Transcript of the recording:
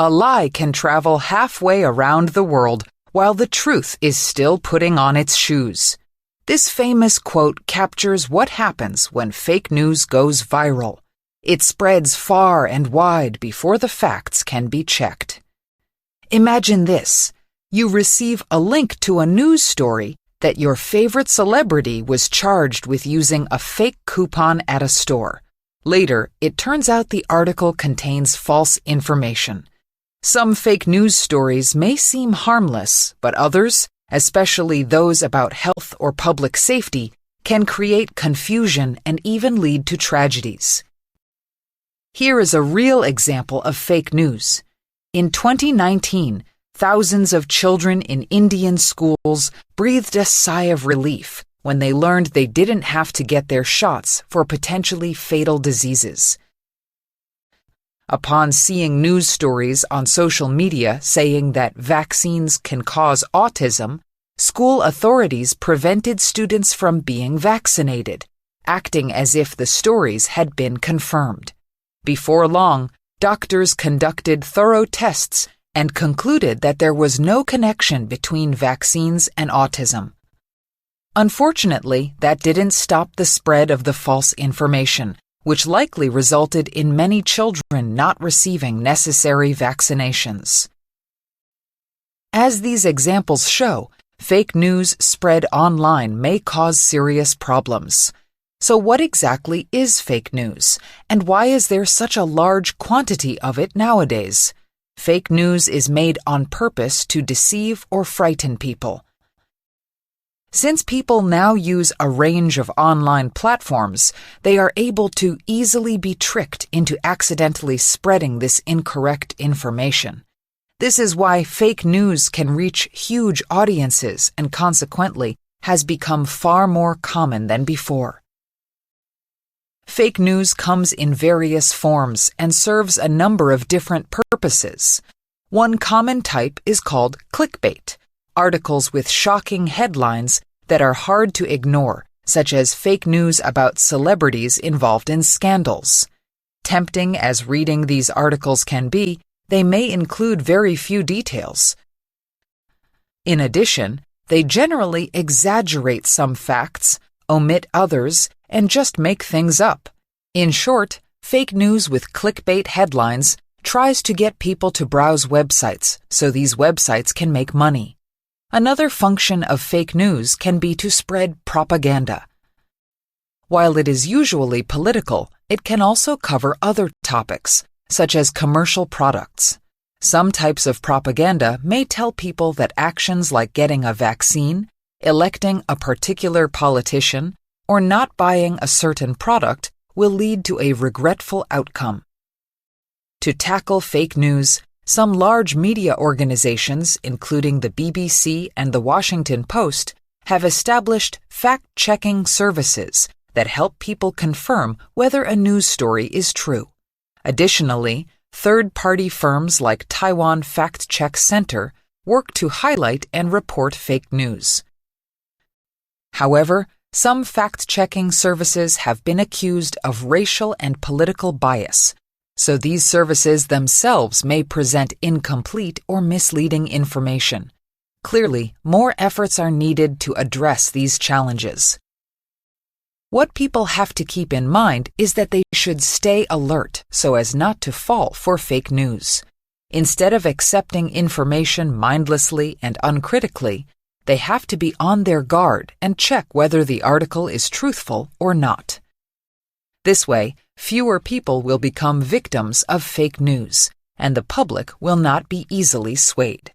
A lie can travel halfway around the world while the truth is still putting on its shoes. This famous quote captures what happens when fake news goes viral. It spreads far and wide before the facts can be checked. Imagine this. You receive a link to a news story that your favorite celebrity was charged with using a fake coupon at a store. Later, it turns out the article contains false information. Some fake news stories may seem harmless, but others, especially those about health or public safety, can create confusion and even lead to tragedies. Here is a real example of fake news. In 2019, thousands of children in Indian schools breathed a sigh of relief when they learned they didn't have to get their shots for potentially fatal diseases. Upon seeing news stories on social media saying that vaccines can cause autism, school authorities prevented students from being vaccinated, acting as if the stories had been confirmed. Before long, doctors conducted thorough tests and concluded that there was no connection between vaccines and autism. Unfortunately, that didn't stop the spread of the false information, which likely resulted in many children not receiving necessary vaccinations. As these examples show, fake news spread online may cause serious problems. So what exactly is fake news, and why is there such a large quantity of it nowadays? Fake news is made on purpose to deceive or frighten people. Since people now use a range of online platforms, they are able to easily be tricked into accidentally spreading this incorrect information. This is why fake news can reach huge audiences and consequently has become far more common than before. Fake news comes in various forms and serves a number of different purposes. One common type is called clickbait, articles with shocking headlines that are hard to ignore, such as fake news about celebrities involved in scandals. Tempting as reading these articles can be, they may include very few details. In addition, they generally exaggerate some facts, omit others, and just make things up. In short, fake news with clickbait headlines tries to get people to browse websites so these websites can make money. Another function of fake news can be to spread propaganda. While it is usually political, it can also cover other topics, such as commercial products. Some types of propaganda may tell people that actions like getting a vaccine, electing a particular politician, or not buying a certain product will lead to a regretful outcome. To tackle fake news, some large media organizations, including the BBC and the Washington Post, have established fact-checking services that help people confirm whether a news story is true. Additionally, third-party firms like Taiwan Fact Check Center work to highlight and report fake news. However, some fact-checking services have been accused of racial and political bias, so these services themselves may present incomplete or misleading information. Clearly, more efforts are needed to address these challenges. What people have to keep in mind is that they should stay alert so as not to fall for fake news. Instead of accepting information mindlessly and uncritically, they have to be on their guard and check whether the article is truthful or not. This way, fewer people will become victims of fake news, and the public will not be easily swayed.